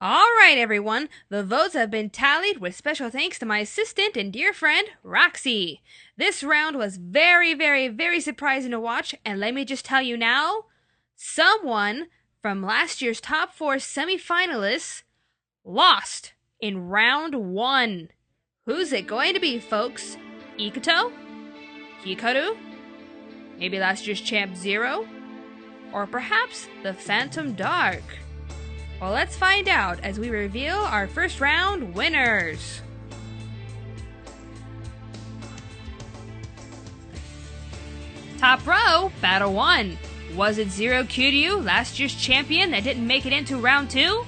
Alright everyone, the votes have been tallied with special thanks to my assistant and dear friend, Roxy. This round was very surprising to watch, and let me just tell you now, someone from last year's top 4 semi-finalists lost in round 1. Who's it going to be, folks? Ikuto? Hikaru? Maybe last year's champ Zero? Or perhaps the Phantom Dark? Well, let's find out as we reveal our first round winners. Top row, Battle 1. Was it Zero Kiryu, last year's champion, that didn't make it into round 2?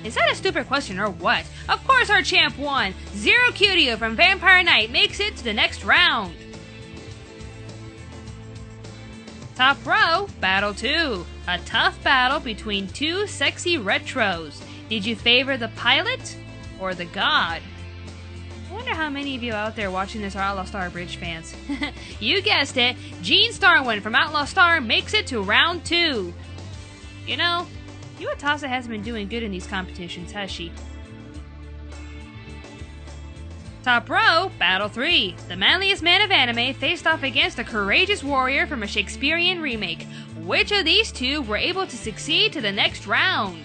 Is that a stupid question or what? Of course our champ won! Zero Kiryu from Vampire Knight makes it to the next round. Top row, Battle 2. A tough battle between two sexy retros. Did you favor the pilot or the god? I wonder how many of you out there watching this are Outlaw Star Bridge fans. You guessed it, Jean Starwind from Outlaw Star makes it to round 2. You know, Yuatasa hasn't been doing good in these competitions, has she? Top row, Battle 3. The manliest man of anime faced off against a courageous warrior from a Shakespearean remake. Which of these two were able to succeed to the next round?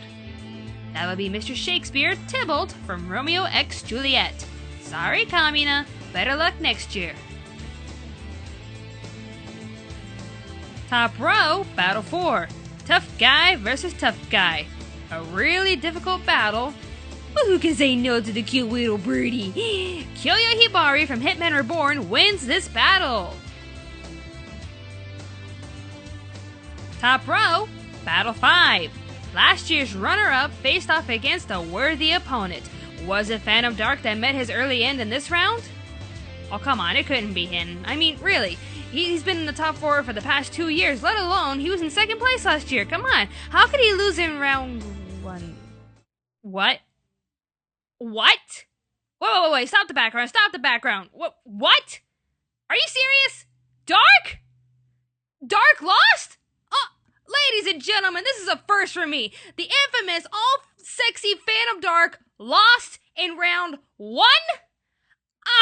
That would be Mr. Shakespeare, Tybalt from Romeo x Juliet. Sorry, Kamina. Better luck next year. Top row, Battle 4. Tough guy versus tough guy. A really difficult battle. But who can say no to the cute little birdie? Kyoya Hibari from Hitman Reborn wins this battle. Top row, Battle 5. Last year's runner-up faced off against a worthy opponent. Was it Phantom Dark that met his early end in this round? Oh, come on, it couldn't be him. I mean, really. He's been in the top 4 for the past 2 years, let alone he was in 2nd place last year. Come on, how could he lose in round 1? What? What? Wait, stop the background. What? Are you serious? Dark? Dark lost? Ladies and gentlemen, this is a first for me. The infamous, all-sexy Phantom Dark lost in round 1?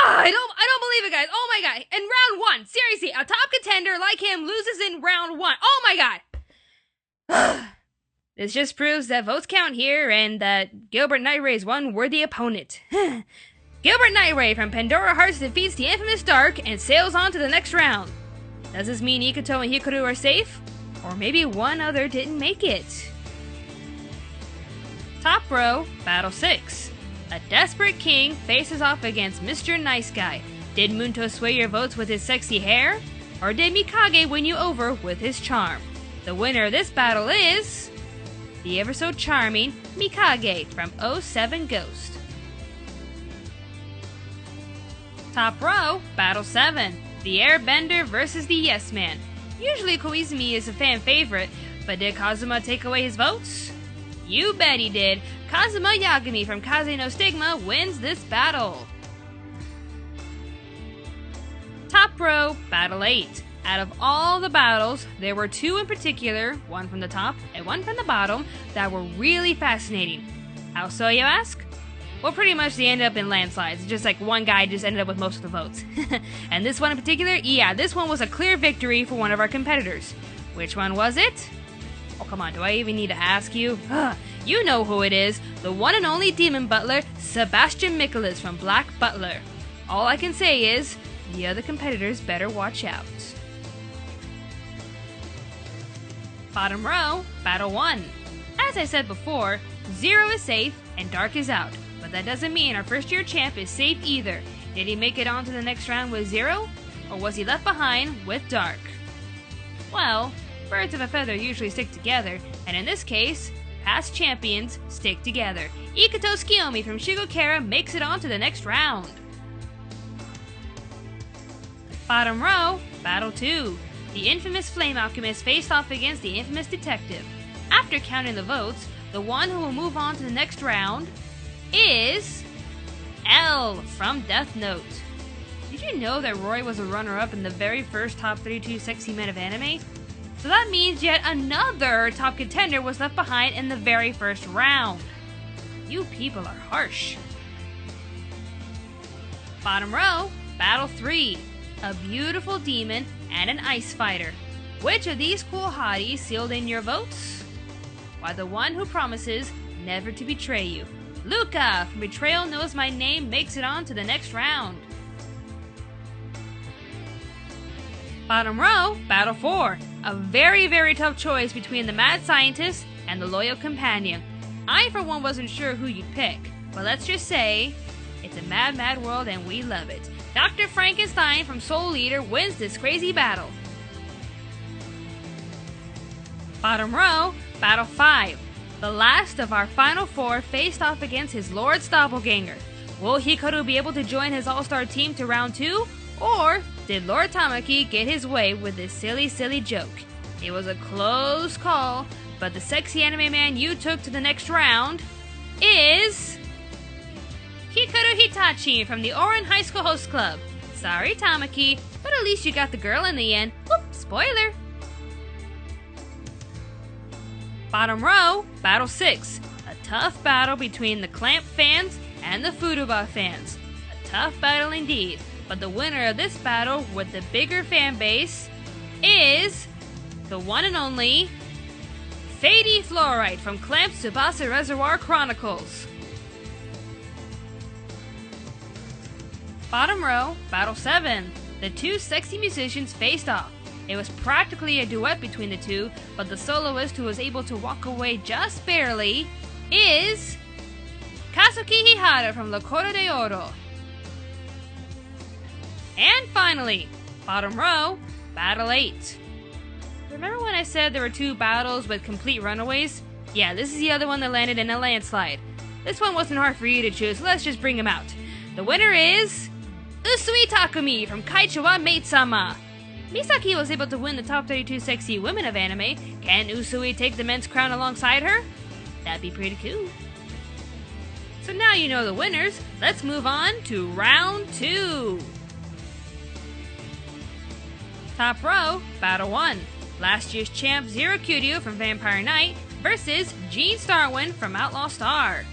I don't believe it, guys. Oh my god. In round 1. Seriously, a top contender like him loses in round 1. Oh my god. This just proves that votes count here and that Gilbert Nightray is one worthy opponent. Gilbert Nightray from Pandora Hearts defeats the infamous Dark and sails on to the next round. Does this mean Ikuto and Hikaru are safe? Or maybe one other didn't make it. Top row, Battle 6. A desperate king faces off against Mr. Nice Guy. Did Munto sway your votes with his sexy hair? Or did Mikage win you over with his charm? The winner of this battle is the ever so charming Mikage from 07 Ghost. Top row, Battle 7. The Airbender versus the Yes Man. Usually Koizumi is a fan favorite, but did Kazuma take away his votes? You bet he did. Kazuma Yagami from Kaze no Stigma wins this battle. Top row, Battle 8. Out of all the battles, there were 2 in particular, one from the top and one from the bottom, that were really fascinating. How so, you ask? Well, pretty much they ended up in landslides. Just like one guy just ended up with most of the votes. And this one in particular, yeah, this one was a clear victory for one of our competitors. Which one was it? Oh, come on, do I even need to ask you? You know who it is. The one and only demon butler, Sebastian Michaelis from Black Butler. All I can say is, the other competitors better watch out. Bottom row, Battle 1. As I said before, Zero is safe and Dark is out. But that doesn't mean our first year champ is safe either. Did he make it on to the next round with Zero? Or was he left behind with Dark? Well, birds of a feather usually stick together, and in this case, past champions stick together. Ikuto Tsukiyomi from Shigokara makes it on to the next round. Bottom row, Battle 2. The infamous Flame Alchemist faced off against the infamous Detective. After counting the votes, the one who will move on to the next round is L from Death Note. Did you know that Roy was a runner-up in the very first top 32 sexy men of anime? So that means yet another top contender was left behind in the very first round. You people are harsh. Bottom row, Battle 3. A beautiful demon and an ice fighter. Which of these cool hotties sealed in your votes? Why, the one who promises never to betray you. Luka from Betrayal Knows My Name makes it on to the next round. Bottom row, Battle 4. A very, very tough choice between the mad scientist and the loyal companion. I, for one, wasn't sure who you'd pick, but let's just say, it's a mad, mad world and we love it. Dr. Frankenstein from Soul Eater wins this crazy battle. Bottom row, Battle 5. The last of our final four faced off against his Lord's doppelganger. Will Hikaru be able to join his all-star team to round 2? Or did Lord Tamaki get his way with this silly, silly joke? It was a close call, but the sexy anime man you took to the next round is Hikaru Hitachin from the Ouran High School Host Club. Sorry, Tamaki, but at least you got the girl in the end. Whoop, spoiler! Bottom row, Battle 6. A tough battle between the Clamp fans and the Furuba fans. A tough battle indeed, but the winner of this battle with the bigger fan base is the one and only Flourite from Clamp's Tsubasa Reservoir Chronicles. Bottom row, Battle 7. The two sexy musicians faced off. It was practically a duet between the two, but the soloist who was able to walk away just barely is Kazuki Hihara from La Cora de Oro. And finally, bottom row, Battle 8. Remember when I said there were two battles with complete runaways? Yeah, this is the other one that landed in a landslide. This one wasn't hard for you to choose, so let's just bring him out. The winner is Usui Takumi from Kaichiwa Maid-sama. Misaki was able to win the top 32 sexy women of anime. Can Usui take the men's crown alongside her? That'd be pretty cool. So now you know the winners, let's move on to round 2. Top row, Battle 1. Last year's champ Zero Kiryu from Vampire Knight versus Jean Starwind from Outlaw Star.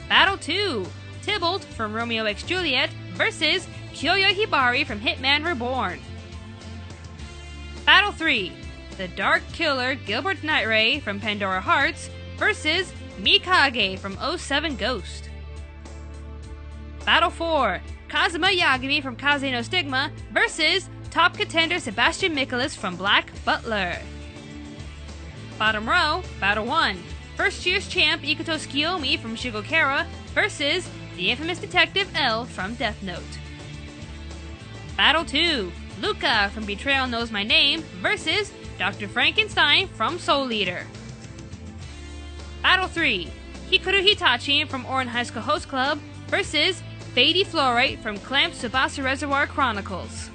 Battle 2. Tybalt from Romeo x Juliet versus Kyoya Hibari from Hitman Reborn. Battle 3. The Dark Killer Gilbert Nightray from Pandora Hearts versus Mikage from 07 Ghost. Battle 4. Kazuma Yagami from Kaze no Stigma versus top contender Sebastian Michaelis from Black Butler. Bottom row, Battle 1. First year's champ Ikuto Tsukiyomi from Shigokara versus the infamous detective L from Death Note. Battle 2. Luka from Betrayal Knows My Name versus Dr. Frankenstein from Soul Eater. Battle 3. Hikaru Hitachin from Ouran High School Host Club versus Flourite from Clamp's Tsubasa Reservoir Chronicles.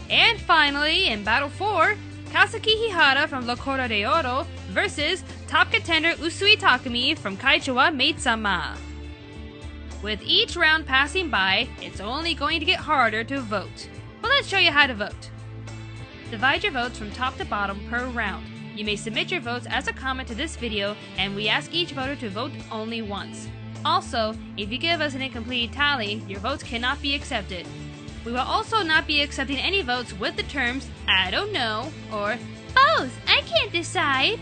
And finally, in Battle 4, Kazuki Hihara from La Cora de Oro versus top contender Usui Takumi from Kaichiwa Maid-sama. With each round passing by, it's only going to get harder to vote. But let's show you how to vote. Divide your votes from top to bottom per round. You may submit your votes as a comment to this video, and we ask each voter to vote only once. Also, if you give us an incomplete tally, your votes cannot be accepted. We will also not be accepting any votes with the terms, I don't know, or both, I can't decide.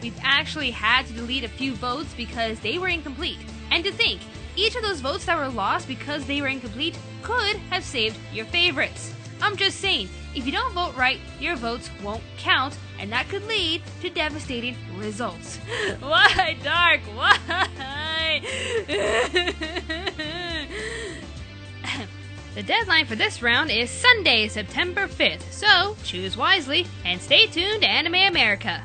We've actually had to delete a few votes because they were incomplete. And to think, each of those votes that were lost because they were incomplete could have saved your favorites. I'm just saying, if you don't vote right, your votes won't count, and that could lead to devastating results. Why, Dark? Why? The deadline for this round is Sunday, September 5th, so choose wisely and stay tuned to Anime America.